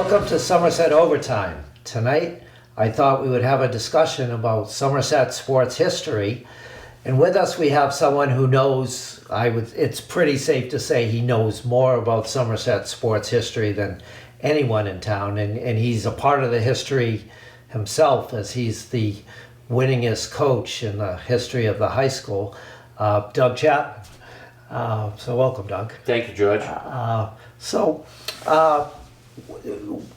Welcome to Somerset Overtime. Tonight, I thought we would have a discussion about Somerset sports history. And with us, we have someone who knows, it's pretty safe to say he knows more about Somerset sports history than anyone in town. And he's a part of the history himself, as he's the winningest coach in the history of the high school, Doug Chapman. So welcome, Doug. Thank you, George.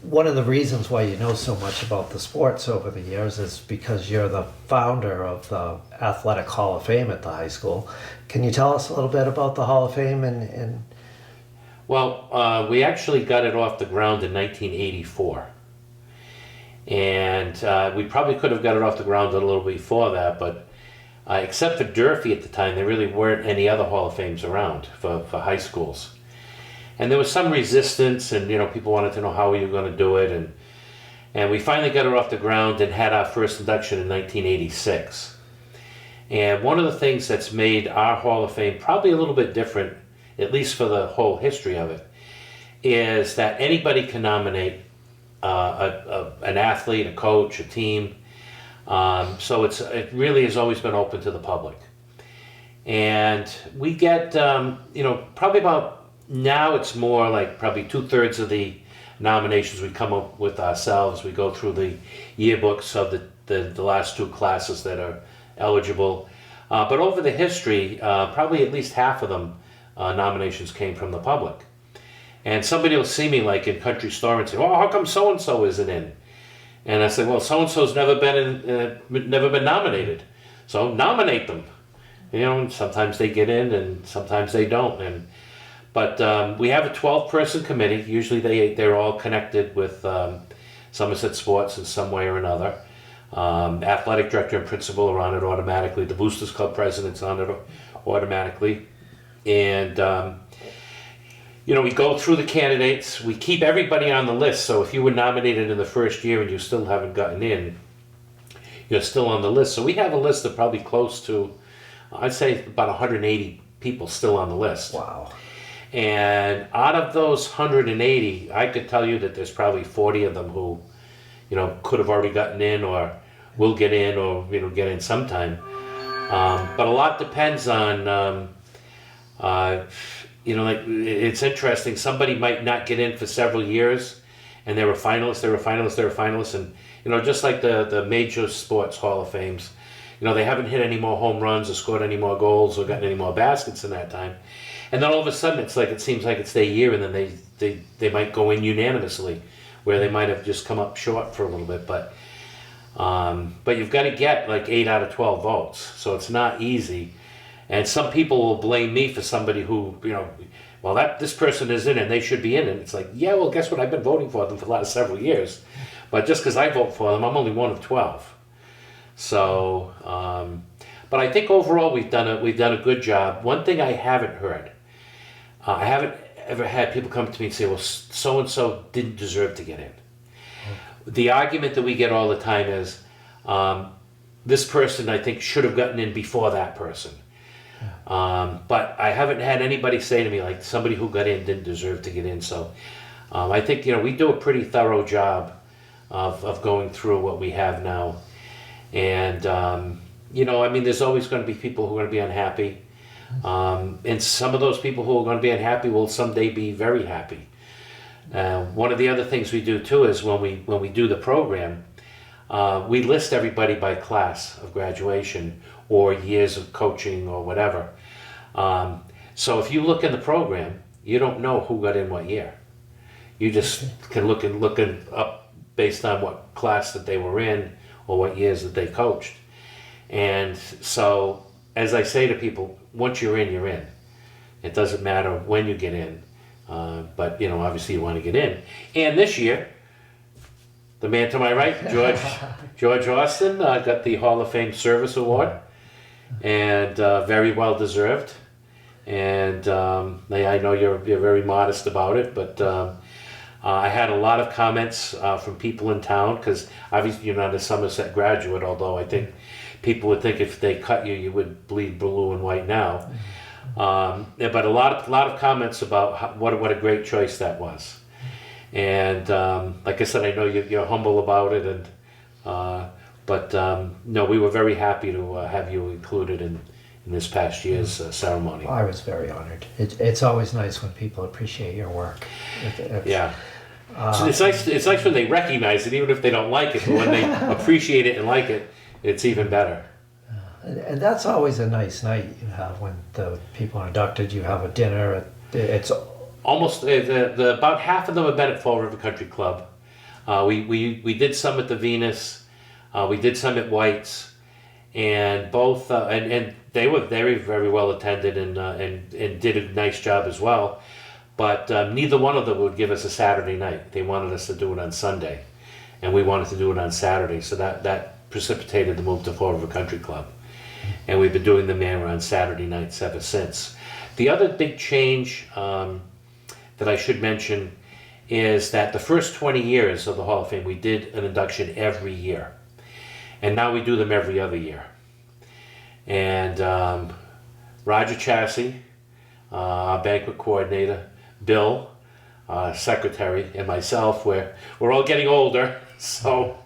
One of the reasons why you know so much about the sports over the years is because you're the founder of the Athletic Hall of Fame at the high school. Can you tell us a little bit about the Hall of Fame? Well, we actually got it off the ground in 1984. And we probably could have got it off the ground a little before that, but except for Durfee at the time, there really weren't any other Hall of Fames around for high schools. And there was some resistance, and people wanted to know how we were going to do it, and we finally got it off the ground and had our first induction in 1986. And one of the things that's made our Hall of Fame probably a little bit different, at least for the whole history of it, is that anybody can nominate an athlete, a coach, a team. So it really has always been open to the public. And we get, probably about, now it's more like probably 2/3 of the nominations we come up with ourselves. We go through the yearbooks of the last two classes that are eligible. But over the history, probably at least half of them nominations came from the public. And somebody will see me like in Country Store and say, "Oh, how come so-and-so isn't in?" And I say, "Well, so-and-so's never been nominated. So nominate them." Sometimes they get in and sometimes they don't. But we have a 12-person committee. Usually they're all connected with Somerset Sports in some way or another. Athletic director and principal are on it automatically. The Boosters Club president's on it automatically. And, we go through the candidates. We keep everybody on the list. So if you were nominated in the first year and you still haven't gotten in, you're still on the list. So we have a list of probably close to, I'd say about 180 people still on the list. Wow. And out of those 180, I could tell you that there's probably 40 of them who, could have already gotten in or will get in or, get in sometime. But a lot depends on, it's interesting. Somebody might not get in for several years and they were finalists. And, just like the major sports Hall of Fames, they haven't hit any more home runs or scored any more goals or gotten any more baskets in that time. And then all of a sudden, it seems like it's their year, and then they might go in unanimously, where they might have just come up short for a little bit. But you've got to get like 8 out of 12 votes, so it's not easy. And some people will blame me for somebody who, this person is in and they should be in. And it's like, yeah, well, guess what? I've been voting for them for the last several years, but just because I vote for them, I'm only one of 12. So, but I think overall we've done a good job. One thing I haven't heard. I haven't ever had people come to me and say, well, so-and-so didn't deserve to get in. The argument that we get all the time is, this person, I think, should have gotten in before that person. But I haven't had anybody say to me, like, somebody who got in didn't deserve to get in. So I think, we do a pretty thorough job of going through what we have now. And, there's always going to be people who are going to be unhappy. And some of those people who are going to be unhappy will someday be very happy. One of the other things we do too is when we do the program, we list everybody by class of graduation or years of coaching or whatever. So if you look in the program, you don't know who got in what year. You just can look up based on what class that they were in or what years that they coached. And so, as I say to people, once you're in, you're in. It doesn't matter when you get in, but obviously you want to get in. And this year, the man to my right, George Austin, got the Hall of Fame Service Award, and very well deserved. And I know you're very modest about it, but I had a lot of comments from people in town, because obviously you're not a Somerset graduate, although I think people would think if they cut you, you would bleed blue and white now. But a lot of comments about what a great choice that was. And like I said, I know you're humble about it, and but no, we were very happy to have you included in this past year's ceremony. I was very honored. It's always nice when people appreciate your work. Yeah. So it's nice. It's nice when they recognize it, even if they don't like it. But when they appreciate it and like it, it's even better. And that's always a nice night you have when the people are inducted. You have a dinner. It's Almost the about half of them have been at Fall River Country Club. We did some at the Venus. We did some at White's, and both and they were very well attended and did a nice job as well. But neither one of them would give us a Saturday night. They wanted us to do it on Sunday, and we wanted to do it on Saturday. So that precipitated the move to Fall River Country Club, and we've been doing the Manor on Saturday nights ever since. The other big change that I should mention is that the first 20 years of the Hall of Fame, we did an induction every year, and now we do them every other year. And Roger Chassie, our banquet coordinator, Bill, secretary, and myself, we're all getting older, so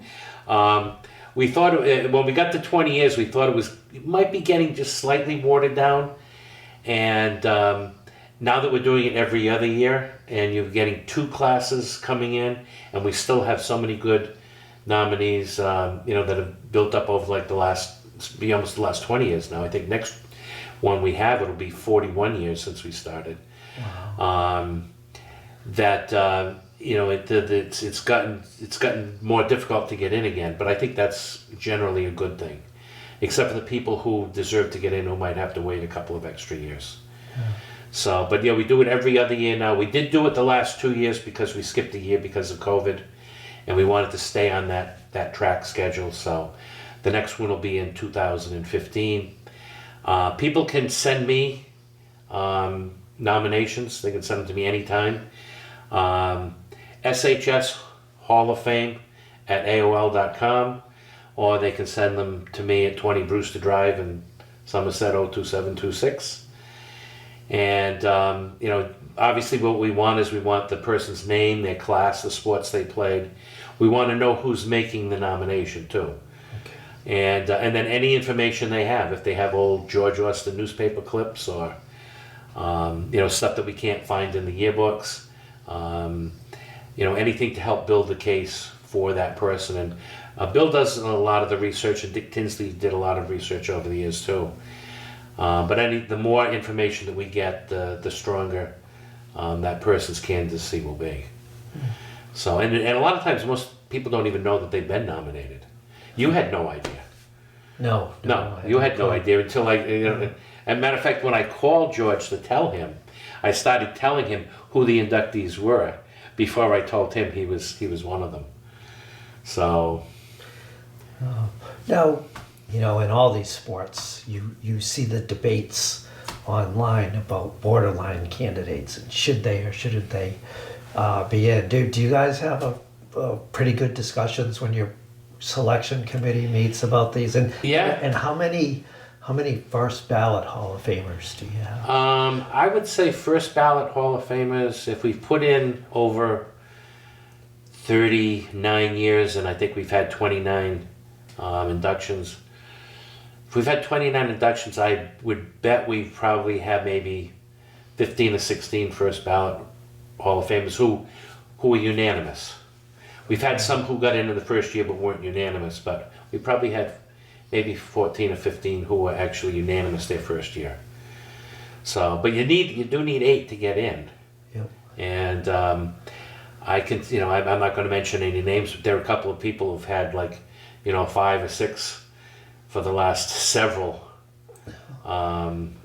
we thought when we got to 20 years, we thought it might be getting just slightly watered down, and now that we're doing it every other year, and you're getting 2 classes coming in, and we still have so many good nominees, that have built up over like almost the last 20 years now. I think next one we have, it'll be 41 years since we started. Wow. It's gotten more difficult to get in again, but I think that's generally a good thing, except for the people who deserve to get in who might have to wait a couple of extra years. Yeah. So, but yeah, we do it every other year now. We did do it the last 2 years because we skipped a year because of COVID, and we wanted to stay on that track schedule. So the next one will be in 2015. People can send me nominations. They can send them to me anytime. SHS Hall of Fame at AOL.com, or they can send them to me at 20 Brewster Drive in Somerset 02726. And obviously what we want is we want the person's name, their class, the sports they played. We want to know who's making the nomination too. Okay. And then any information they have, if they have old George Austin newspaper clips or stuff that we can't find in the yearbooks, anything to help build the case for that person. And Bill does a lot of the research, and Dick Tinsley did a lot of research over the years too. But the more information that we get, the stronger that person's candidacy will be. So, and a lot of times most people don't even know that they've been nominated. You had no idea. No, you had no idea until as a matter of fact, when I called George to tell him, I started telling him who the inductees were before I told him he was one of them. So. Now, in all these sports, you see the debates online about borderline candidates and should they or shouldn't they be in. Do you guys have a pretty good discussions when your selection committee meets about these? And yeah. And how many first ballot Hall of Famers do you have? I would say first ballot Hall of Famers, if we've put in over 39 years, and I think we've had 29 inductions. If we've had 29 inductions, I would bet we probably have maybe 15 or 16 first ballot Hall of Famers who were unanimous. We've had some who got into the first year but weren't unanimous, but we probably had maybe 14 or 15 who were actually unanimous their first year. So, but you do need 8 to get in. Yep. And I can, I'm not going to mention any names, but there are a couple of people who've had 5 or 6 for the last several times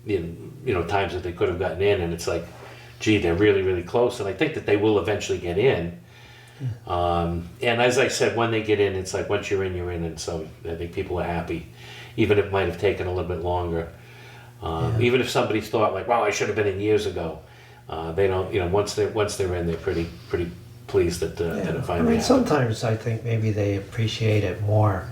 that they could have gotten in, and it's like, gee, they're really, really close, and I think that they will eventually get in. And as I said, when they get in, it's like once you're in, and so I think people are happy, even if it might have taken a little bit longer. Even if somebody's thought like, wow, I should have been in years ago, they don't. Once they're in, they're pretty pleased that it finally happened. Sometimes I think maybe they appreciate it more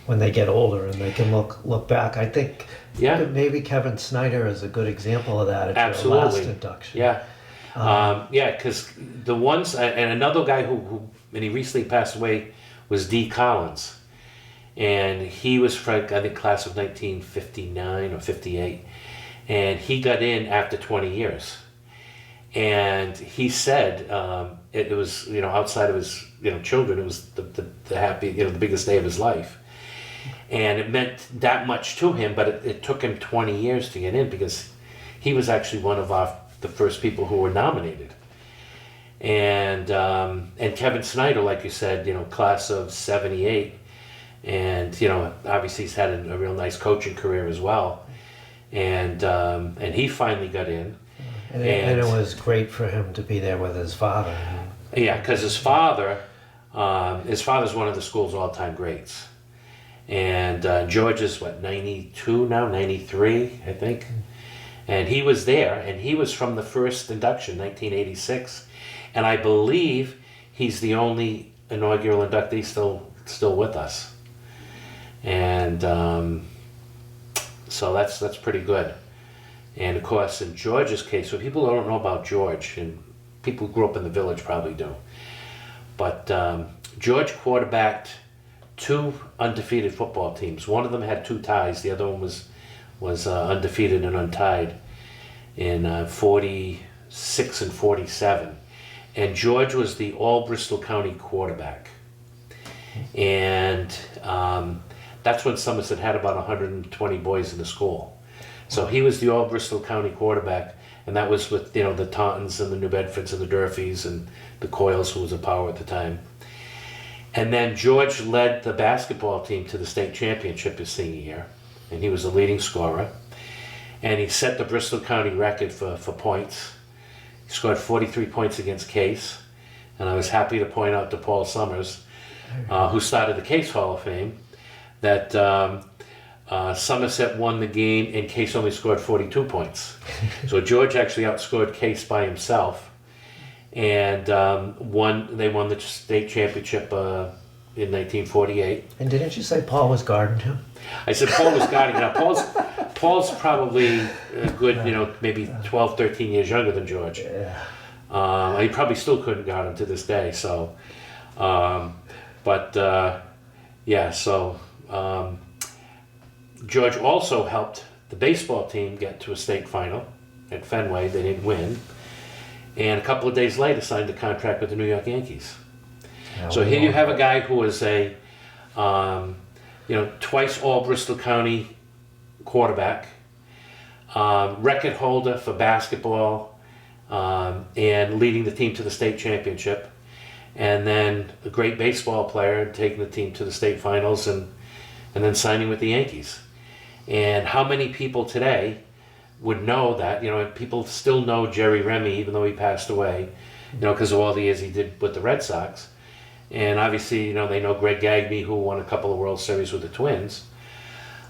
when they get older and they can look back. I think maybe Kevin Snyder is a good example of that at your last induction. Yeah. Yeah, because the ones, and another guy who, and he recently passed away, was D. Collins. And he was from, I think, class of 1959 or 58. And he got in after 20 years. And he said it was, outside of his, children, it was the happy, the biggest day of his life. And it meant that much to him, but it took him 20 years to get in because he was actually one of the first people who were nominated. And Kevin Snyder, like you said, class of 78. And, obviously he's had a real nice coaching career as well. And he finally got in. And it was great for him to be there with his father. Yeah, because his father's one of the school's all-time greats. And George is, 92 now, 93, I think. And he was there, and he was from the first induction, 1986. And I believe he's the only inaugural inductee still with us. And so that's pretty good. And of course, in George's case, so people don't know about George, and people who grew up in the village probably do. But George quarterbacked 2 undefeated football teams. One of them had 2 ties. The other one was undefeated and untied in 46 and 47. And George was the all-Bristol County quarterback. And that's when Somerset had about 120 boys in the school. So he was the all-Bristol County quarterback, and that was with, the Tauntons and the New Bedfords and the Durfees and the Coyles, who was a power at the time. And then George led the basketball team to the state championship his senior year, and he was the leading scorer. And he set the Bristol County record for points. He scored 43 points against Case, and I was happy to point out to Paul Summers, who started the Case Hall of Fame, that Somerset won the game and Case only scored 42 points. So George actually outscored Case by himself, and they won the state championship in 1948. And didn't you say Paul was guarding him? I said Paul was guarding him. Now Paul's probably a good, maybe 12, 13 years younger than George. Yeah. He probably still couldn't guard him to this day. So, George also helped the baseball team get to a state final at Fenway. They didn't win. And a couple of days later signed a contract with the New York Yankees. So here you have a guy who was a, twice all-Bristol County quarterback, record holder for basketball, and leading the team to the state championship. And then a great baseball player, taking the team to the state finals, and then signing with the Yankees. And how many people today would know that? People still know Jerry Remy, even though he passed away, because of all the years he did with the Red Sox. And obviously, they know Greg Gagne, who won a couple of World Series with the Twins.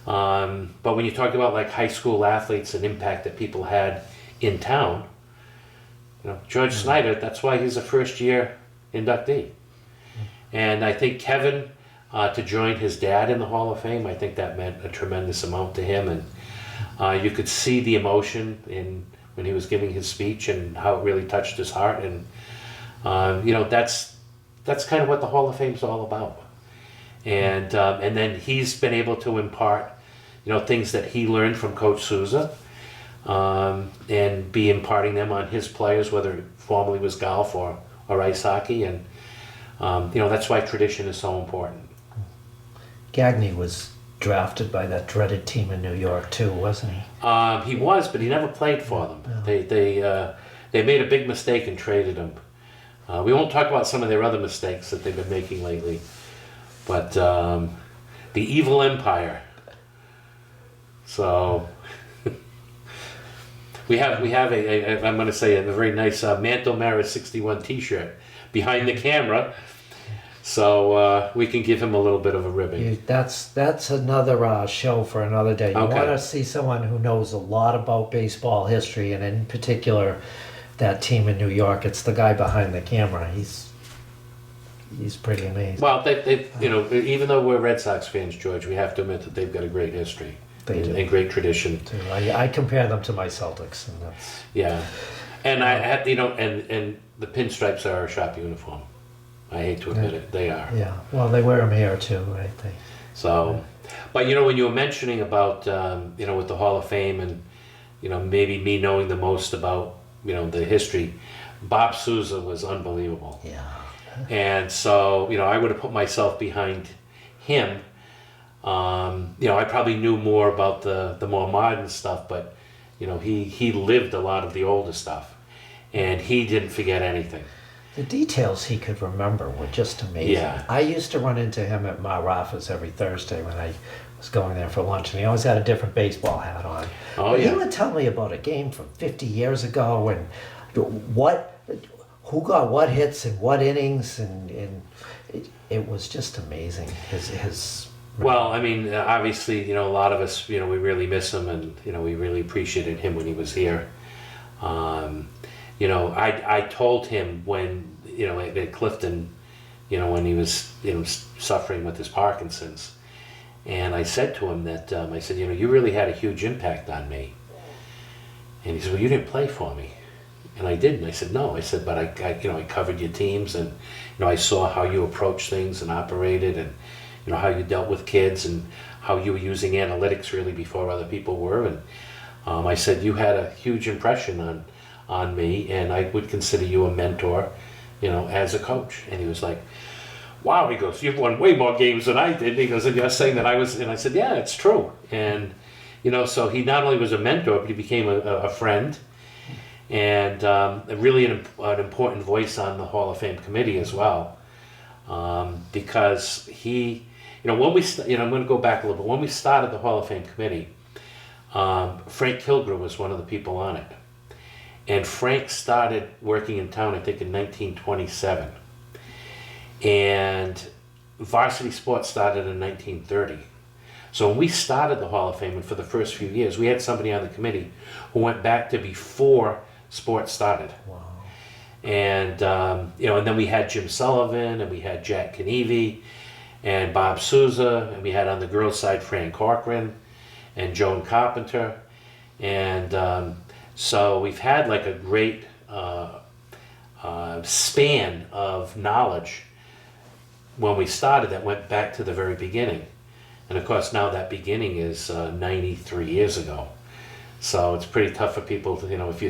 But when you talk about like high school athletes and impact that people had in town, George Snyder, that's why he's a first-year inductee. And I think Kevin, to join his dad in the Hall of Fame, I think that meant a tremendous amount to him. And you could see the emotion when he was giving his speech and how it really touched his heart. And that's kind of what the Hall of Fame's all about. And then he's been able to impart, things that he learned from Coach Souza, and be imparting them on his players, whether it formerly was golf or ice hockey. And that's why tradition is so important. Gagne was drafted by that dreaded team in New York too, wasn't he? He was, but he never played for them. No. They made a big mistake and traded him. We won't talk about some of their other mistakes that they've been making lately, but the Evil Empire. So we have I'm going to say a very nice Mantle Maris 61 T-shirt behind the camera. So we can give him a little bit of a ribbon. That's another show for another day. You Okay. want to see someone who knows a lot about baseball history, and in particular, that team in New York. It's the guy behind the camera. He's pretty amazing. Well, they even though we're Red Sox fans, George, we have to admit that they've got a great history They do. and great tradition. I compare them to my Celtics, and that's Yeah. And I had, and the pinstripes are a shop uniform. I hate to admit it, they are. Yeah, well, they wear them here too, right? So, but when you were mentioning about, with the Hall of Fame and, maybe me knowing the most about, the history, Bob Sousa was unbelievable. Yeah. And so, I would have put myself behind him. I probably knew more about the more modern stuff, but, he lived a lot of the older stuff. And he didn't forget anything. The details he could remember were just amazing. Yeah. I used to run into him at Ma Rafa's every Thursday when I was going there for lunch, and he always had a different baseball hat on. Oh, But yeah. he would tell me about a game from 50 years ago and who got what hits in what innings, and it was just amazing. His Well, I mean, obviously, a lot of us, we really miss him, and we really appreciated him when he was here. I told him when, at Clifton, when he was, suffering with his Parkinson's, and I said to him that, I said, you really had a huge impact on me. And he said, well, you didn't play for me. And I didn't. I said, no. I said, but I covered your teams, and, I saw how you approached things and operated, and, how you dealt with kids, and how you were using analytics really before other people were. And I said, you had a huge impression on me, and I would consider you a mentor, as a coach. And he was like, wow, he goes, you've won way more games than I did. He goes, and you're saying that I was, and I said, yeah, it's true. And, so he not only was a mentor, but he became a friend, and really an important voice on the Hall of Fame committee as well. Because he, when we, I'm going to go back a little bit. When we started the Hall of Fame committee, Frank Kilgore was one of the people on it. And Frank started working in town, I think, in 1927. And varsity sports started in 1930. So when we started the Hall of Fame, and for the first few years, we had somebody on the committee who went back to before sports started. wow. And, and then we had Jim Sullivan, and we had Jack Knievy, and Bob Sousa, and we had on the girls' side Fran Corcoran, and Joan Carpenter. And so we've had like a great span of knowledge when we started that went back to the very beginning. And of course now that beginning is 93 years ago. So it's pretty tough for people to,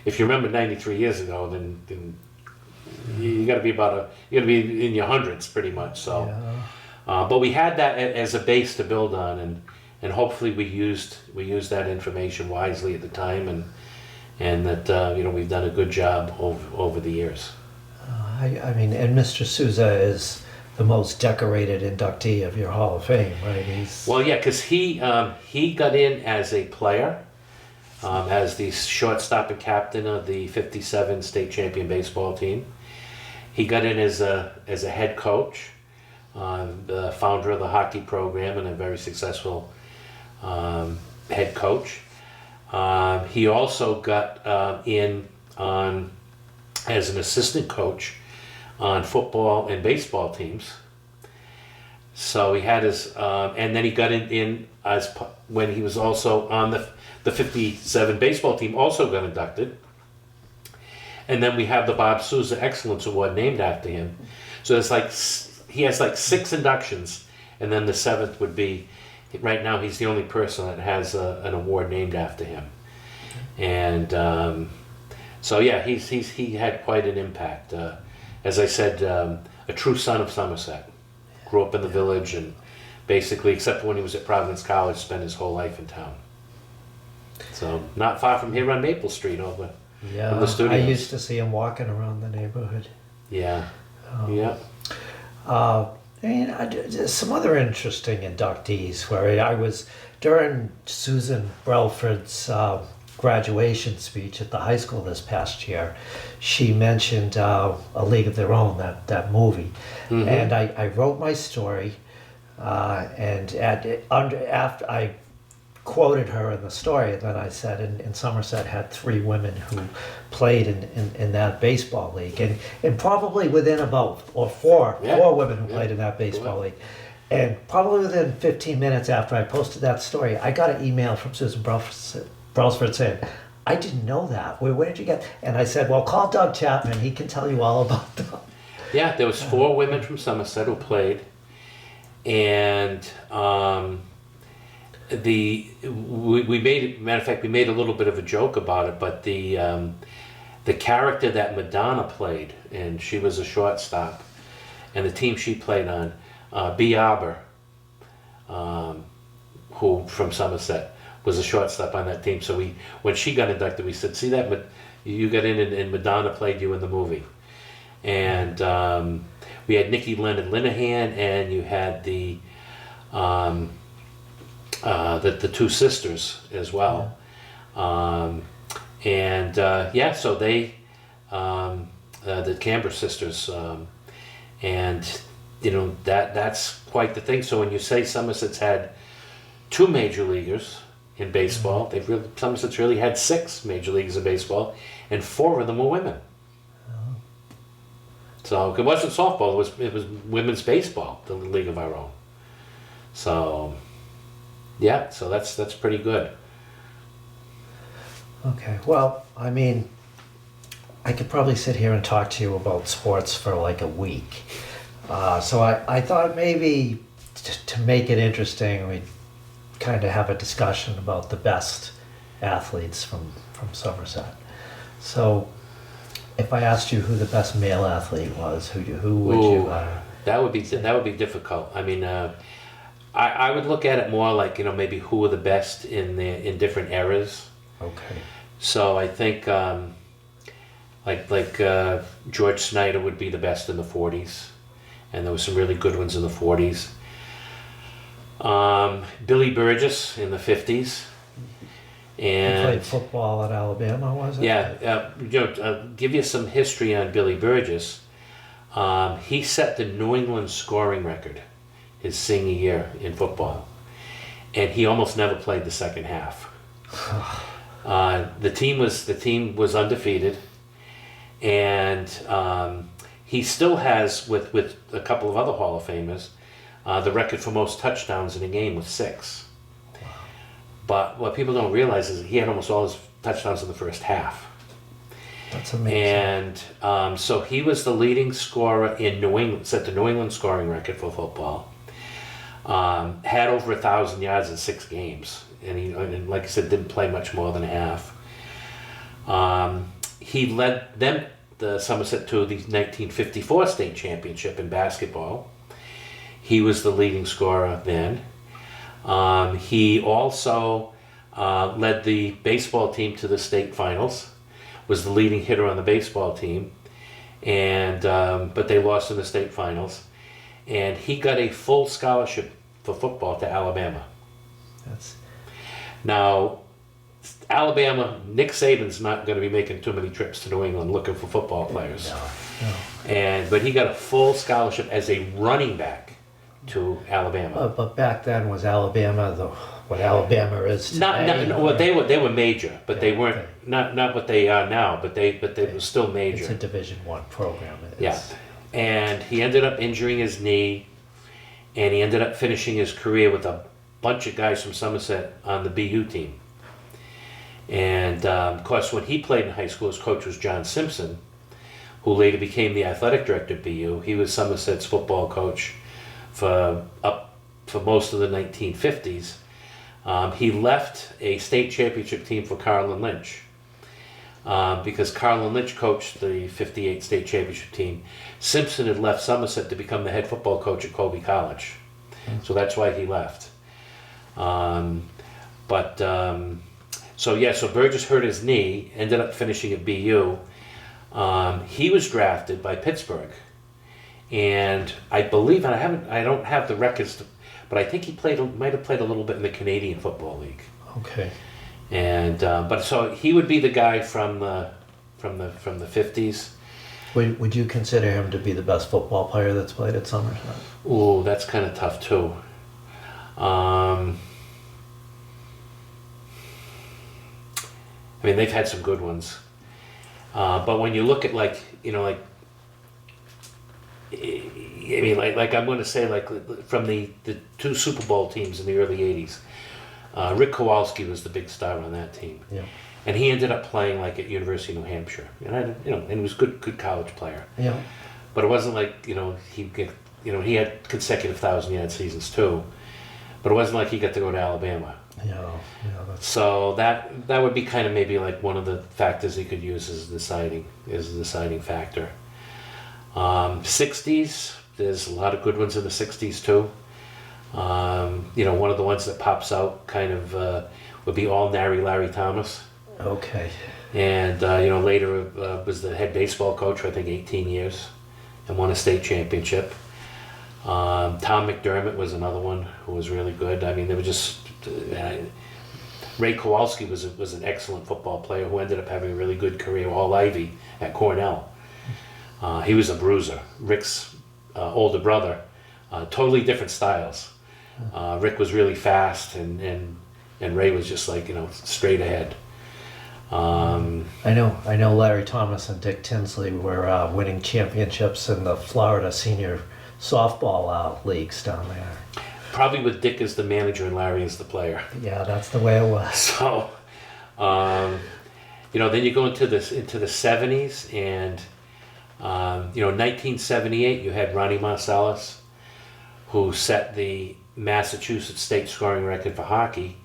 if you remember 93 years ago, then you got to be in your hundreds pretty much. So, Yeah. but we had that as a base to build on, and hopefully we used that information wisely at the time, and that we've done a good job over the years. I mean, and Mr. Sousa is the most decorated inductee of your Hall of Fame, right? Well, yeah, because he got in as a player, as the shortstop and captain of the '57 state champion baseball team. He got in as a head coach, the founder of the hockey program, and a very successful head coach. He also got in on as an assistant coach on football and baseball teams. So he had his, and then he got in as when he was also on the '57 baseball team, also got inducted. And then we have the Bob Sousa Excellence Award named after him. So it's like he has like 6 inductions, and then the 7th would be. Right now, he's the only person that has an award named after him. And so yeah, he had quite an impact. As I said, a true son of Somerset. Grew up in the village, and basically, except for when he was at Providence College, spent his whole life in town. So not far from here on Maple Street, over from the studios. I used to see him walking around the neighborhood. Yeah, yeah. There's some other interesting inductees where I was during Susan Brelford's graduation speech at the high school this past year. She mentioned A League of Their Own, that movie, and I wrote my story, and after I quoted her in the story, and then I said in Somerset had 3 women who played in that baseball league, and probably within about four women who played in that baseball league, and probably within 15 minutes after I posted that story, I got an email from Susan Brailsford saying, I didn't know that. Where did you get? And I said, well, call Doug Chapman. He can tell you all about them. Yeah, there was 4 women from Somerset who played, and we made, matter of fact, we made a little bit of a joke about it, but the character that Madonna played, and she was a shortstop, and the team she played on, B. Arbor, who from Somerset, was a shortstop on that team. So when she got inducted, we said, "See that? You got in, and Madonna played you in the movie." And we had Nikki Leonard Linehan, and you had the 2 sisters as well. So they, the Camber sisters, and that's quite the thing. So when you say Somerset's had 2 major leaguers in baseball, Somerset's really had 6 major leaguers in baseball, and 4 of them were women. So it wasn't softball; it was women's baseball, the league of our own. So yeah, so that's pretty good. Okay, well, I mean, I could probably sit here and talk to you about sports for like a week. So I thought maybe to make it interesting, we'd kind of have a discussion about the best athletes from Somerset. So if I asked you who the best male athlete was, who would you? That would be difficult. I mean, I would look at it more like maybe who are the best in different eras. Okay. So I think like George Snyder would be the best in the 40s, and there were some really good ones in the 40s. Billy Burgess in the 50s. And he played football at Alabama, was it? Yeah, give you some history on Billy Burgess. He set the New England scoring record his senior year in football, and he almost never played the second half. The team was undefeated, and he still has, with a couple of other Hall of Famers, the record for most touchdowns in a game with 6. But what people don't realize is he had almost all his touchdowns in the first half. That's amazing. And so he was the leading scorer in New England, set the New England scoring record for football. Had over 1,000 yards in 6 games. And like I said, didn't play much more than half. He led them, the Somerset, to the 1954 state championship in basketball. He was the leading scorer then. He also led the baseball team to the state finals, was the leading hitter on the baseball team, and but they lost in the state finals. And he got a full scholarship for football to Alabama. Now, Alabama, Nick Saban's not going to be making too many trips to New England looking for football players. No. But he got a full scholarship as a running back to Alabama. But back then, was Alabama what Alabama is today? Well, they were major, but they weren't not what they are now. But they were still major. It's a Division I program. Yeah, and he ended up injuring his knee, and he ended up finishing his career with a bunch of guys from Somerset on the BU team. And of course, when he played in high school, his coach was John Simpson, who later became the athletic director at BU. He was Somerset's football coach for most of the 1950s. He left a state championship team for Carlin Lynch because Carlin Lynch coached the 58 state championship team. Simpson had left Somerset to become the head football coach at Colby College. So that's why he left. So Burgess hurt his knee, ended up finishing at BU. He was drafted by Pittsburgh. And I believe, and I don't have the records, but I think he might have played a little bit in the Canadian Football League. Okay. And but so he would be the guy from the 50s. Would you consider him to be the best football player that's played at Somerset? Ooh, that's kind of tough too. I mean, they've had some good ones, but when you look at I'm going to say from the 2 Super Bowl teams in the early '80s, Rick Kowalski was the big star on that team. Yeah. and he ended up playing like at University of New Hampshire, and and he was good college player. Yeah. But it wasn't like he had consecutive 1,000-yard seasons too, but it wasn't like he got to go to Alabama. Yeah. That's So that would be kind of maybe like one of the factors he could use as a deciding factor. 60s, there's a lot of good ones in the 60s too. One of the ones that pops out kind of would be all Larry Thomas. okay. And later was the head baseball coach for I think 18 years, and won a state championship. Tom McDermott was another one who was really good. I mean, they were just. Ray Kowalski was an excellent football player who ended up having a really good career, all Ivy at Cornell. He was a bruiser. Rick's older brother, totally different styles. Rick was really fast, and Ray was just like straight ahead. I know Larry Thomas and Dick Tinsley were winning championships in the Florida senior softball leagues down there. Probably with Dick as the manager and Larry as the player. Yeah, that's the way it was. So, then you go into the 70s, and 1978 you had Ronnie Marsalis, who set the Massachusetts state scoring record for hockey,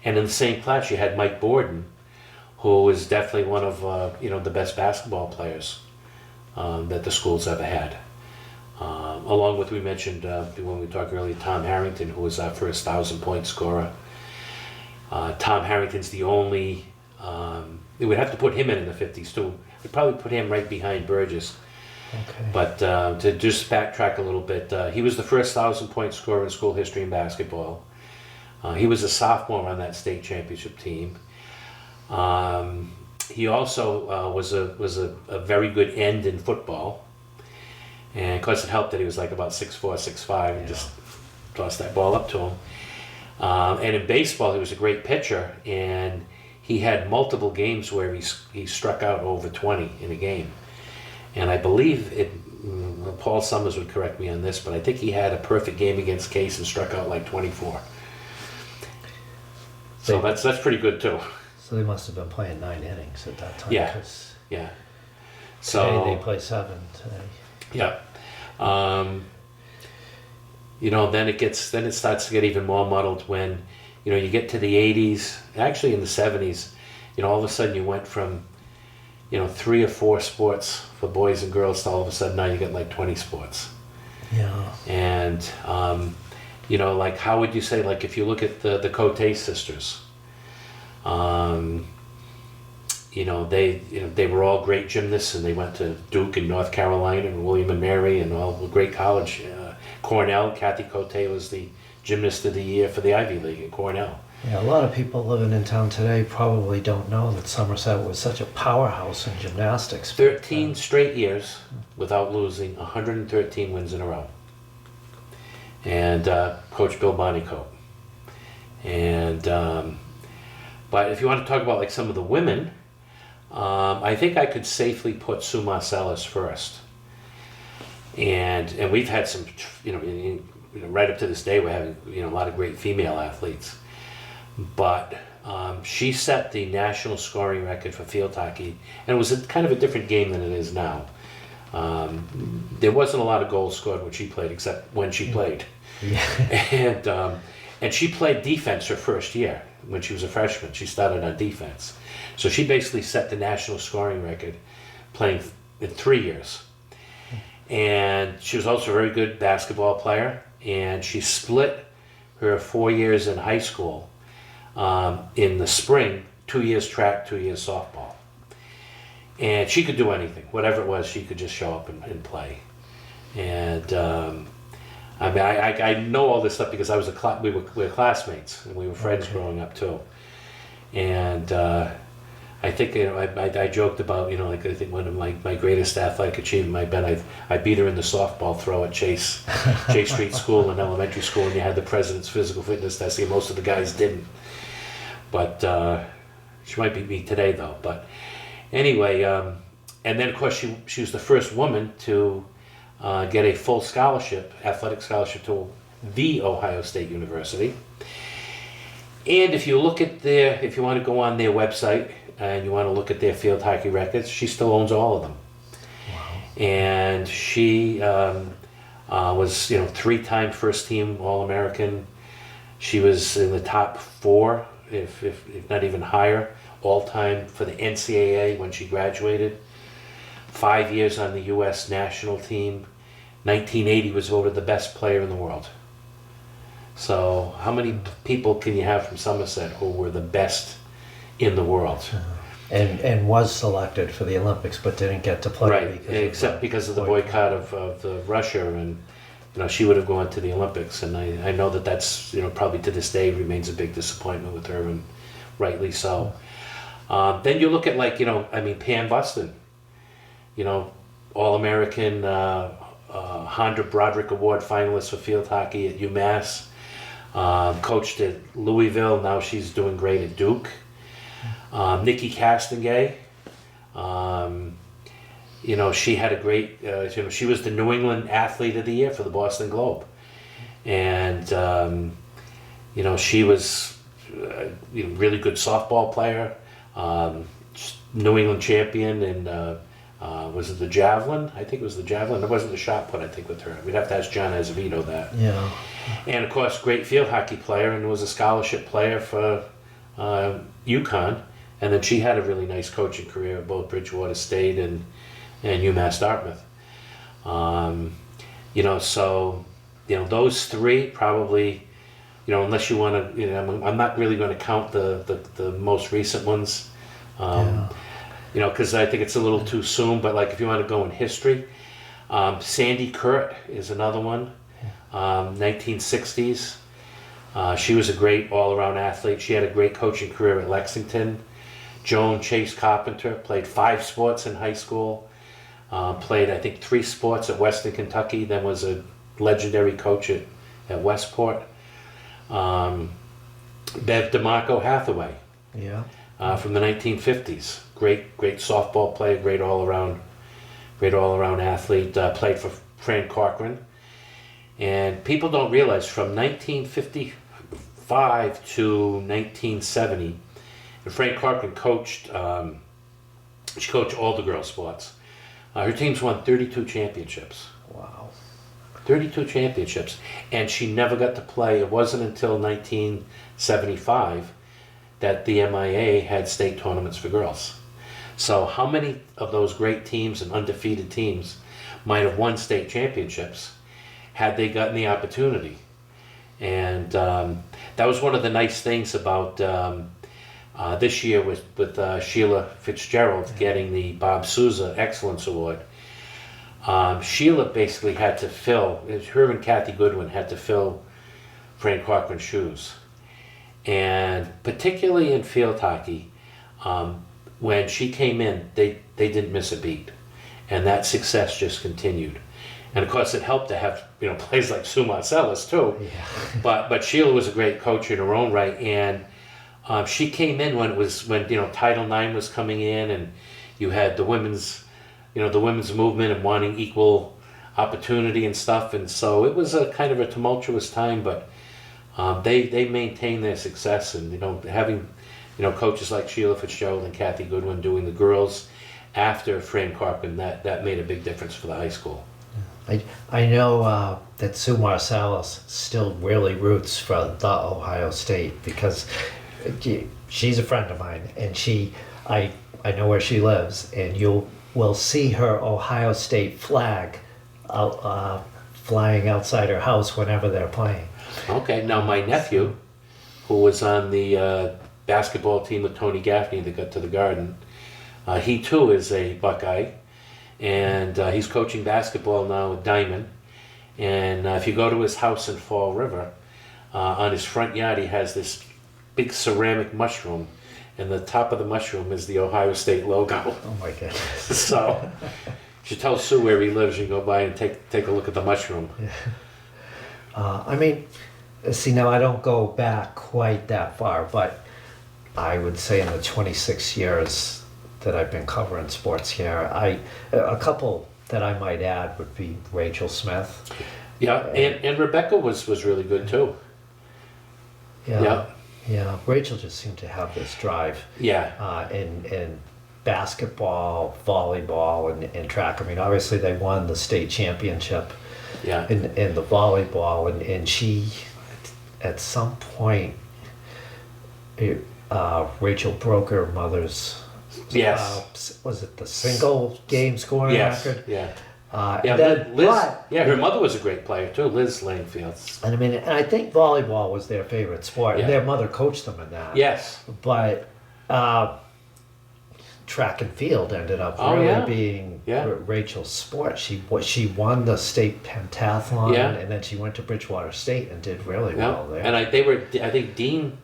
and in the same class you had Mike Borden, who was definitely one of the best basketball players that the school's ever had. Along with, we mentioned when we talked earlier, Tom Harrington, who was our first 1,000-point scorer. Tom Harrington's the only, we would have to put him in the 50s too. We'd probably put him right behind Burgess. Okay. But to just backtrack a little bit, he was the first 1,000-point scorer in school history in basketball. He was a sophomore on that state championship team. He also was a very good end in football. And of course it helped that he was like about 6'4", 6'5", and just tossed that ball up to him. And in baseball, he was a great pitcher, and he had multiple games where he struck out over 20 in a game. And I believe Paul Summers would correct me on this, but I think he had a perfect game against Case and struck out like 24. So that's pretty good too. So they must have been playing 9 innings at that time. Yeah. 'Cause Yeah. today they play 7 today. Yeah. Then it starts to get even more muddled when, you get to the 80s, actually in the 70s, all of a sudden you went from, 3 or 4 sports for boys and girls to all of a sudden now you get like 20 sports. Yeah. And, like how would you say, like if you look at the Cote sisters, they were all great gymnasts, and they went to Duke and North Carolina and William and Mary and all the great college. Cornell, Kathy Cote was the gymnast of the year for the Ivy League at Cornell. Yeah, a lot of people living in town today probably don't know that Somerset was such a powerhouse in gymnastics. 13 straight years without losing, 113 wins in a row. And Coach Bill Bonicoat. And but if you want to talk about like some of the women, I think I could safely put Sue Marsalis first. And we've had some, right up to this day, we're having, a lot of great female athletes. But she set the national scoring record for field hockey, and it was kind of a different game than it is now. There wasn't a lot of goals scored when she played, except when she played. Yeah. And she played defense her first year. When she was a freshman, she started on defense. So she basically set the national scoring record playing in 3 years. And she was also a very good basketball player, and she split her 4 years in high school in the spring, 2 years track, 2 years softball. And she could do anything, whatever it was, she could just show up and play. And I know all this stuff because we were classmates, and we were friends growing up too. And I think I joked about I think one of my greatest athletic achievement might have been I beat her in the softball throw at Chase Street School in elementary school, and you had the president's physical fitness test. Most of the guys didn't, but she might beat me today though. But anyway, and then of course she was the first woman to get a full scholarship, athletic scholarship to the Ohio State University. And if you look at if you want to go on their website, and you want to look at their field hockey records, she still owns all of them. Wow. And she was, 3-time first team All-American. She was in the top 4, if not even higher, all-time for the NCAA when she graduated. 5 years on the U.S. national team. 1980 was voted the best player in the world. So how many people can you have from Somerset who were the best in the world? And was selected for the Olympics, but didn't get to play. Right, except because of the boycott of the Russia, and she would have gone to the Olympics, and I know that's probably to this day remains a big disappointment with her, and rightly so. Then you look at Pam Buston, All-American Honda Broderick Award finalist for field hockey at UMass, coached at Louisville. Now she's doing great at Duke. Nikki Castingay, she had a great, she was the New England Athlete of the Year for the Boston Globe. And, she was a really good softball player, New England champion, and was it the javelin? I think it was the javelin. It wasn't the shot put, I think, with her. We'd have to ask John Azevedo that. Yeah. And, of course, great field hockey player, and was a scholarship player for UConn. And then she had a really nice coaching career at both Bridgewater State and UMass Dartmouth. Those 3 probably, unless you want to, I'm not really going to count the most recent ones, because I think it's a little too soon. But if you want to go in history, Sandy Kurt is another one, 1960s. She was a great all-around athlete. She had a great coaching career at Lexington. Joan Chase Carpenter played 5 sports in high school. Played, I think, 3 sports at Western Kentucky. Then was a legendary coach at Westport. Bev DeMarco Hathaway. Yeah. From the 1950s. Great softball player. Great all-around athlete. Played for Fran Corcoran. And people don't realize from 1955 to 1970. And Frank Corcoran coached, she coached all the girls' sports. Her teams won 32 championships. Wow. 32 championships. And she never got to play. It wasn't until 1975 that the MIA had state tournaments for girls. So how many of those great teams and undefeated teams might have won state championships had they gotten the opportunity? And that was one of the nice things about this year with Sheila Fitzgerald getting the Bob Sousa Excellence Award. Sheila basically had to fill, her and Kathy Goodwin had to fill Fran Corcoran's shoes. And particularly in field hockey, when she came in, they didn't miss a beat. And that success just continued. And of course it helped to have players like Sue Marcellus too. Yeah. But Sheila was a great coach in her own right, and she came in when Title IX was coming in, and you had the women's movement and wanting equal opportunity and stuff, and so it was a kind of a tumultuous time, but they maintained their success, and having coaches like Sheila Fitzgerald and Kathy Goodwin doing the girls after Fran Corcoran, that made a big difference for the high school. I know that Sue Marcellus still really roots for the Ohio State because she's a friend of mine, and I know where she lives, and you will see her Ohio State flag out, flying outside her house whenever they're playing. Okay, now my nephew, who was on the basketball team with Tony Gaffney that got to the Garden, he too is a Buckeye. And he's coaching basketball now with Diamond. And if you go to his house in Fall River, on his front yard he has this big ceramic mushroom, and the top of the mushroom is the Ohio State logo. Oh my goodness. So you should tell Sue where he lives and go by and take a look at the mushroom. Yeah. See, now I don't go back quite that far, but I would say in the 26 years that I've been covering sports here, a couple that I might add would be Rachel Smith. Yeah, and Rebecca was really good too. Yeah. Yeah, Rachel just seemed to have this drive Yeah, in basketball, volleyball, and track. I mean, obviously they won the state championship yeah, in the volleyball, and she, at some point, Rachel broke her mother's. yes, Was it the single game scoring yes, record? yeah. And Yeah, then, Liz. but, Yeah, her mother was a great player too, Liz Langfield. and I mean, and I think volleyball was their favorite sport, Yeah. and their mother coached them in that. Yes. But track and field ended up Oh, really yeah. being Yeah. Rachel's sport. She won the state pentathlon, Yeah. and then she went to Bridgewater State and did really Yeah. well there. And I think Dean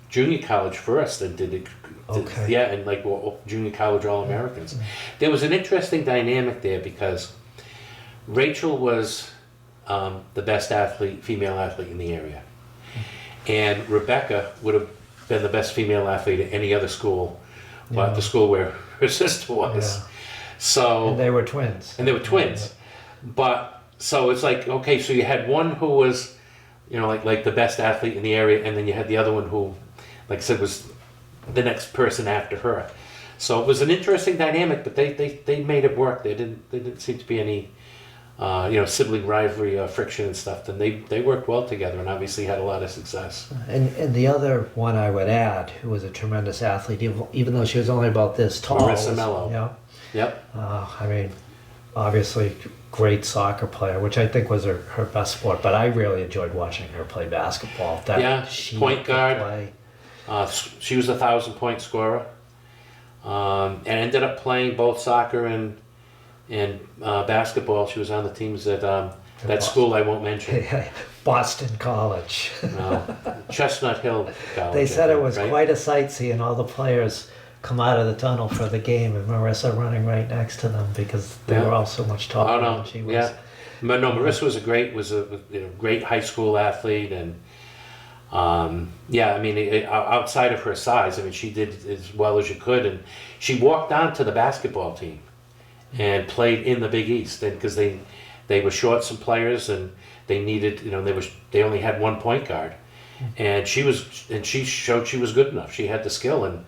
Junior College first and did it. Okay. Yeah, and like junior college All-Americans. There was an interesting dynamic there because Rachel was the best female athlete in the area. And Rebecca would have been the best female athlete at any other school, but the school where her sister was. Yeah. So And they were twins. and they were twins. But so it's like, okay, so you had one who was, like the best athlete in the area, and then you had the other one who, like I said, was the next person after her. So it was an interesting dynamic, but they made it work. There didn't seem to be any sibling rivalry or friction and stuff. And they worked well together and obviously had a lot of success. And the other one I would add, who was a tremendous athlete, even though she was only about this tall. Marissa Mello. Yeah. Yep. I mean, obviously, great soccer player, which I think was her best sport. But I really enjoyed watching her play basketball. She point could guard. play. She was a 1,000-point scorer, and ended up playing both soccer and basketball. She was on the teams at that school I won't mention. Boston College. Chestnut Hill College. They said it was right? quite a sight seeing all the players come out of the tunnel for the game, and Marissa running right next to them because they were all so much taller Oh no, than she was. yeah. But no, Marissa was a great high school athlete, and I mean, outside of her size, I mean, she did as well as you could, and she walked on to the basketball team and played in the Big East, and because they were short some players, and they needed, they only had one point guard, and she showed she was good enough. She had the skill, and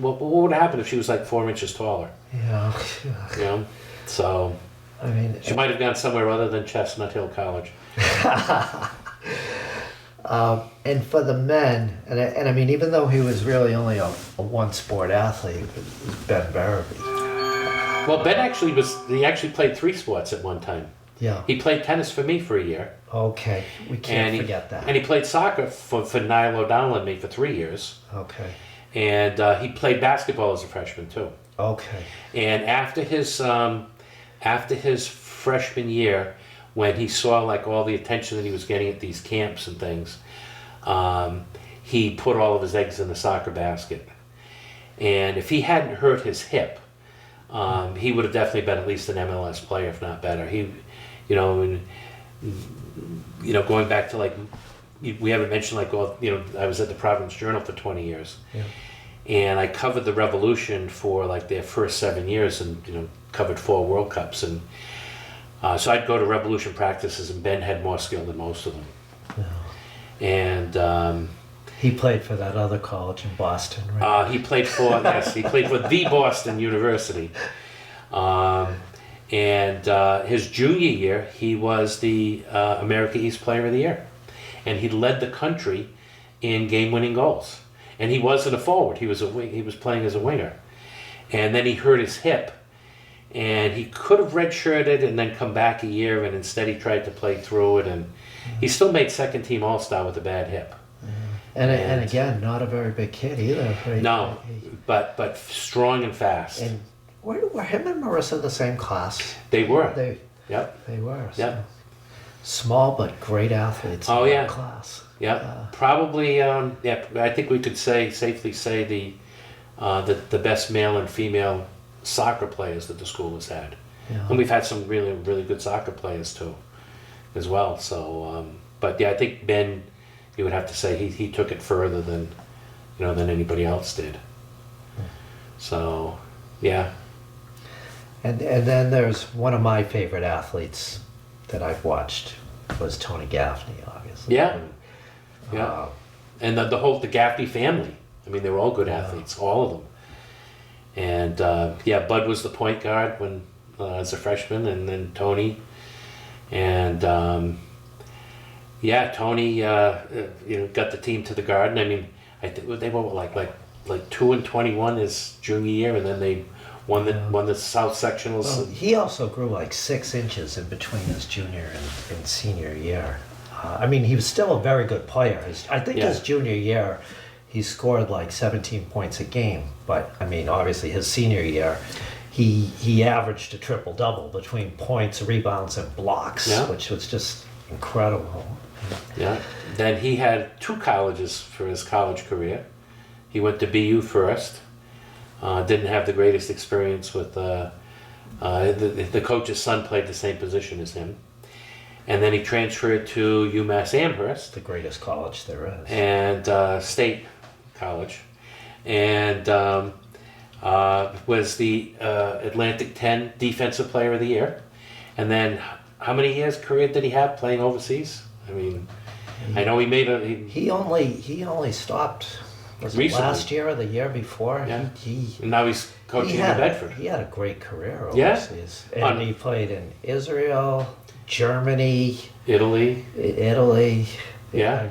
what would happen if she was like 4 inches taller? Yeah. So I mean, she might have gone somewhere other than Chestnut Hill College. and for the men, and I mean, even though he was really only a one-sport athlete, it was Ben Barabee. Well, Ben actually played 3 sports at one time. Yeah. He played tennis for me for a year. Okay, we can't forget that. And he played soccer for Niall O'Donnell and me for 3 years. Okay. And he played basketball as a freshman too. Okay. And after his freshman year, when he saw like all the attention that he was getting at these camps and things, he put all of his eggs in the soccer basket. And if he hadn't hurt his hip, he would have definitely been at least an MLS player, if not better. Going back to like, we haven't mentioned like I was at the Providence Journal for 20 years. Yeah. And I covered the Revolution for like their first 7 years, and covered 4 World Cups, and so I'd go to Revolution practices, and Ben had more skill than most of them. Yeah. And He played for that other college in Boston, right? he played for the Boston University, and his junior year he was the America East Player of the Year, and he led the country in game-winning goals. And he wasn't a forward; he was he was playing as a winger, and then he hurt his hip, and he could have redshirted and then come back a year, and instead he tried to play through it, and he still made second-team All-Star with a bad hip. And again, not a very big kid either. Right? No, but strong and fast. And were him and Marissa the same class? They were. Yep. They were. So. Yep. Small but great athletes in that class. Yeah. Probably. I think we could safely say the best male and female soccer players that the school has had, and we've had some really really good soccer players too, as well. So, but yeah, I think Ben, you would have to say he took it further than anybody else did. So, yeah. And then there's one of my favorite athletes that I've watched was Tony Gaffney, obviously. Yeah. Yeah. and the Gaffney family. I mean, they were all good athletes, all of them. And Bud was the point guard when as a freshman, and then Tony, and Tony, got the team to the Garden. I mean, I think they were like 2-21 his junior year, and then they won the South sectionals. Well, he also grew like 6 inches in between his junior and senior year. I mean, he was still a very good player. I think his junior year, he scored like 17 points a game. But I mean, obviously his senior year, he averaged a triple-double between points, rebounds, and blocks, which was just incredible. Yeah. Then he had 2 colleges for his college career. He went to BU first. Didn't have the greatest experience with the coach's son played the same position as him. And then he transferred to UMass Amherst. The greatest college there is. And State College. And was the Atlantic 10 Defensive Player of the Year. And then how many years career did he have playing overseas? I mean, I know he made a... He only stopped... Was it recently. Last year or the year before? Yeah. And now he's coaching in Bedford. He had a great career overseas. And he played in Israel, Germany, Italy. Yeah.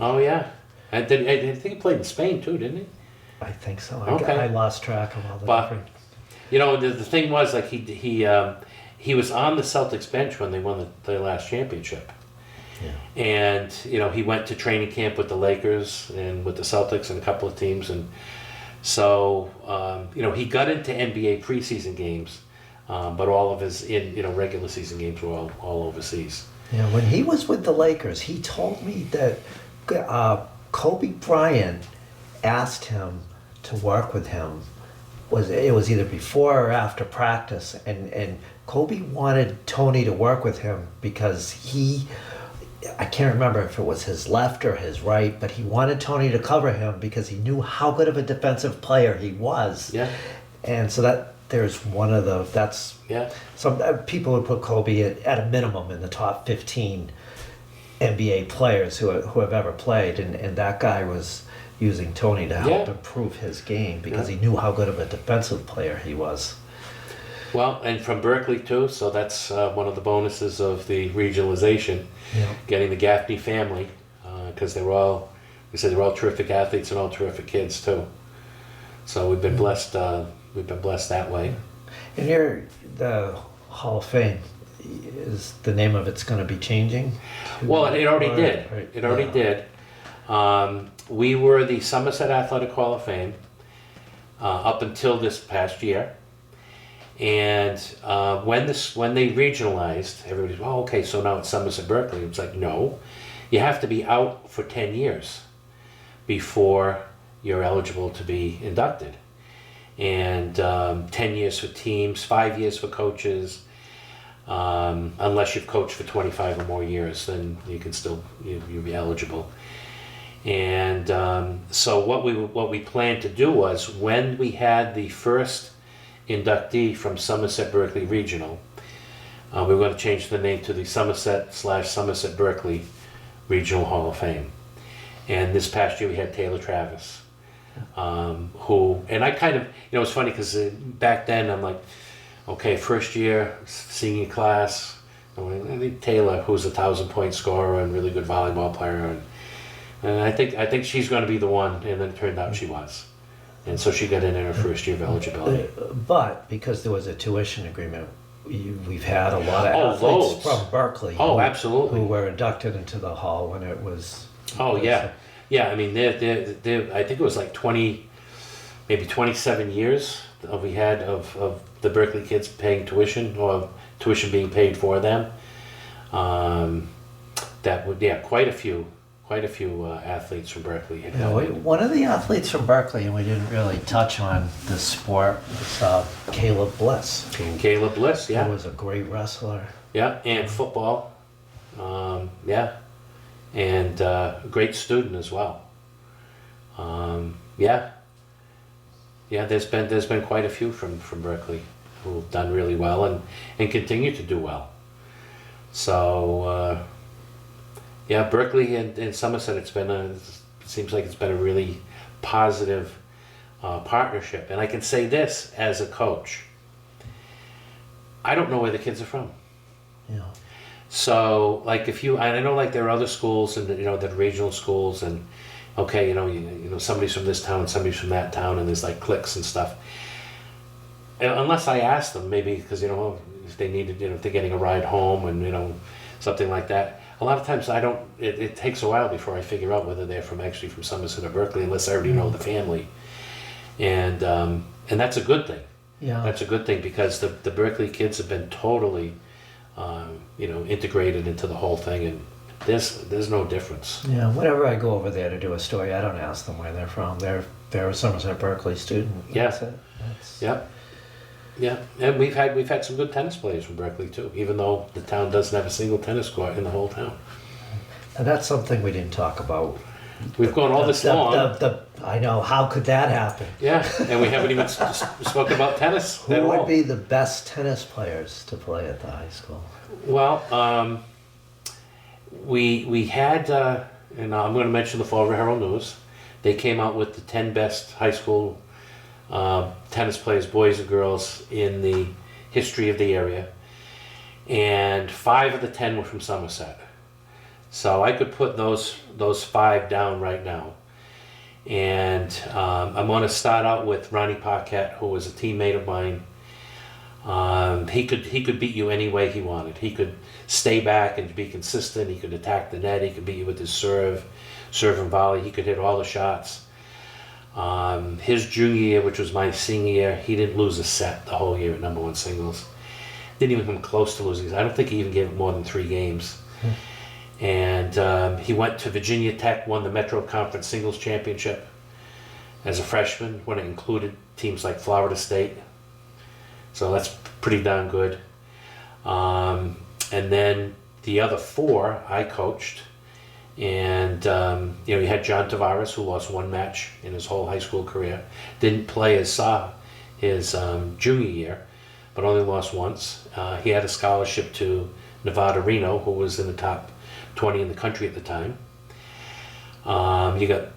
Oh, yeah. I think he played in Spain too, didn't he? I think so. Okay. I lost track of all the different... You know, the thing was, like, he was on the Celtics bench when they won their last championship. Yeah. And, he went to training camp with the Lakers and with the Celtics and a couple of teams. And so, he got into NBA preseason games, but all of his regular season games were all overseas. Yeah, when he was with the Lakers, he told me that Kobe Bryant asked him to work with him. It was either before or after practice, and Kobe wanted Tony to work with him because I can't remember if it was his left or his right, but he wanted Tony to cover him because he knew how good of a defensive player he was. Yeah. And so there's one of some people would put Kobe at a minimum in the top 15 NBA players who have ever played, and that guy was using Tony to help improve his game because he knew how good of a defensive player he was. Well, and from Berkeley too, so that's one of the bonuses of the regionalization, getting the Gaffney family, because they're all terrific athletes and all terrific kids too. So we've been blessed. We've been blessed that way. And the Hall of Fame, is the name of it's going to be changing? Well, it already did. Right. It already did. We were the Somerset Athletic Hall of Fame up until this past year. And when they regionalized, everybody's, okay, so now it's Somerset-Berkley. It's like, no, you have to be out for 10 years before you're eligible to be inducted. And 10 years for teams, 5 years for coaches. Unless you've coached for 25 or more years, then you can still you'll be eligible. And so what we planned to do was, when we had the first inductee from Somerset-Berkley Regional, we were going to change the name to the Somerset/Somerset-Berkley Regional Hall of Fame. And this past year we had Taylor Travis, who, and I kind of, it's funny because back then I'm like, okay, first year, senior class, I think Taylor, who's a 1,000-point scorer and really good volleyball player, and I think she's going to be the one, and then it turned out she was. And so she got in her first year of eligibility. But because there was a tuition agreement, we've had a lot of athletes from Berkeley absolutely, who were inducted into the hall when it was... Yeah, I mean, I think it was like 20, maybe 27 years we had of the Berkeley kids paying tuition, or tuition being paid for them. That would, quite a few athletes from Berkeley. One of the athletes from Berkeley, and we didn't really touch on this sport, was Caleb Bliss. Caleb Bliss, Who was a great wrestler. Yeah, and football. And a great student as well. There's been quite a few from Berkeley who've done really well and continue to do well. So Yeah, Berkeley and Somerset, it seems like it's been a really positive partnership. And I can say this as a coach, I don't know where the kids are from. Yeah. So, like, I know, like, there are other schools and the regional schools, and okay, you know, somebody's from this town and somebody's from that town, and there's like cliques and stuff. Unless I ask them, maybe because if they needed, if they're getting a ride home and something like that. A lot of times I don't. It takes a while before I figure out whether they're actually from Somerset or Berkeley, unless I already know the family, and that's a good thing. Yeah. That's a good thing because the Berkeley kids have been totally, integrated into the whole thing, and there's no difference. Yeah. Whenever I go over there to do a story, I don't ask them where they're from. They're a Somerset-Berkley student. That's it. Yeah. Yeah, and we've had some good tennis players from Berkeley too, even though the town doesn't have a single tennis court in the whole town. And that's something we didn't talk about. We've gone all this long. I know. How could that happen? Yeah, and we haven't even spoken about tennis. Who would be the best tennis players to play at the high school? Well, we had, and I'm going to mention the Fall River Herald News. They came out with the 10 best high school tennis players, boys and girls, in the history of the area, and 5 of the 10 were from Somerset. So I could put those 5 down right now, and I'm going to start out with Ronnie Paquette, who was a teammate of mine. He could beat you any way he wanted. He could stay back and be consistent. He could attack the net. He could beat you with his serve and volley. He could hit all the shots. His junior year, which was my senior year, he didn't lose a set the whole year at number 1 singles. Didn't even come close to losing. I don't think he even gave it more than 3 games. And he went to Virginia Tech, won the Metro Conference Singles Championship as a freshman when it included teams like Florida State. So that's pretty darn good. And then the other 4 I coached. And you had John Tavares, who lost 1 match in his whole high school career. Didn't play his junior year, but only lost once. He had a scholarship to Nevada Reno, who was in the top 20 in the country at the time. You got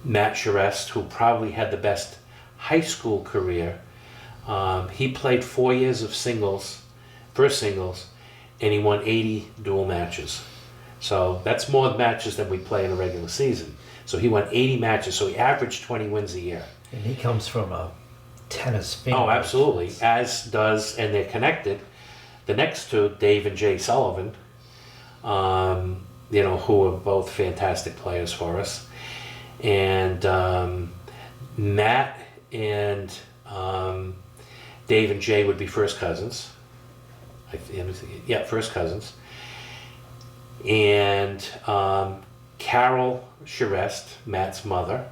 Matt Charest, who probably had the best high school career. He played 4 years of first singles, and he won 80 dual matches. So that's more matches than we play in a regular season. So he won 80 matches, so he averaged 20 wins a year. And he comes from a tennis family. Oh, absolutely. As does, and they're connected, the next 2, Dave and Jay Sullivan, who are both fantastic players for us. And Matt and Dave and Jay would be first cousins. First cousins. And Carol Charest, Matt's mother,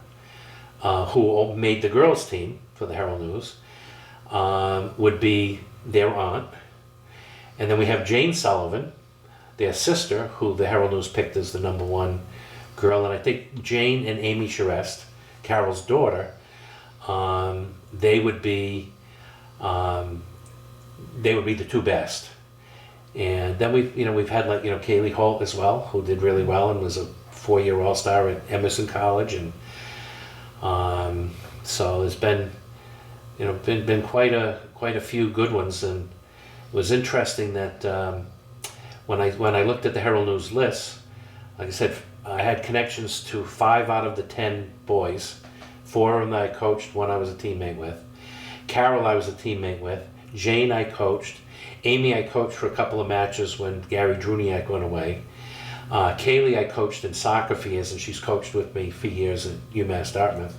who made the girls' team for the Herald News, would be their aunt. And then we have Jane Sullivan, their sister, who the Herald News picked as the number 1 girl. And I think Jane and Amy Charest, Carol's daughter, they would be the 2 best. And then we've had Kaylee Holt as well, who did really well and was a 4-year All-Star at Emerson College, and so there's been been quite a few good ones. And it was interesting that when I looked at the Herald News list, like I said, I had connections to 5 out of the 10 boys. 4 of them I coached, 1 I was a teammate with. Carol I was a teammate with. Jane I coached. Amy I coached for a couple of matches when Gary Druniak went away. Kaylee I coached in soccer for years, and she's coached with me for years at UMass Dartmouth.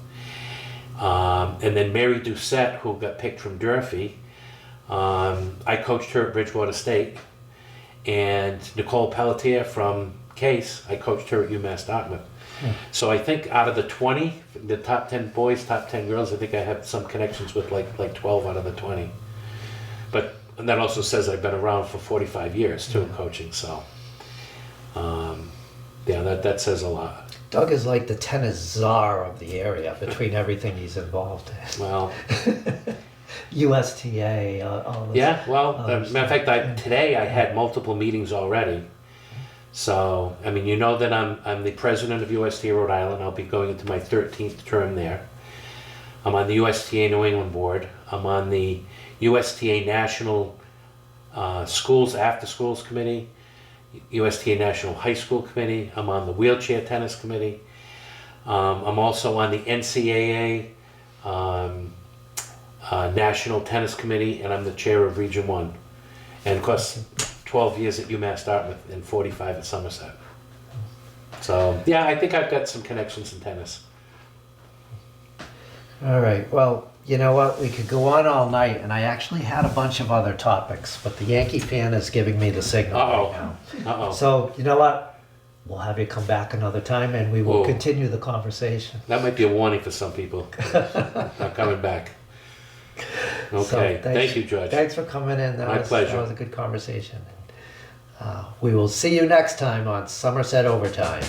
And then Mary Doucette, who got picked from Durfee, I coached her at Bridgewater State. And Nicole Pelletier from Case, I coached her at UMass Dartmouth. So I think out of the 20, the top 10 boys, top 10 girls, I think I have some connections with like 12 out of the 20. And that also says I've been around for 45 years too, coaching. So, that says a lot. Doug is like the tennis czar of the area between everything he's involved in. Well, USTA, all this. yeah. Well, matter of fact, today I had multiple meetings already. So, I mean, you know that I'm the president of USTA Rhode Island. I'll be going into my 13th term there. I'm on the USTA New England board. I'm on the USTA National Schools After Schools Committee, USTA National High School Committee. I'm on the Wheelchair Tennis Committee. I'm also on the NCAA National Tennis Committee, and I'm the chair of Region 1. And of course, 12 years at UMass Dartmouth and 45 at Somerset. So, yeah, I think I've got some connections in tennis. All right. Well, you know what? We could go on all night, and I actually had a bunch of other topics, but the Yankee fan is giving me the signal right now. Uh-oh. So, you know what? We'll have you come back another time, and we will Whoa. continue the conversation. That might be a warning for some people. Not coming back. Okay. So, Thank you, Judge. Thanks for coming in. My pleasure. That was a good conversation. We will see you next time on Somerset Overtime.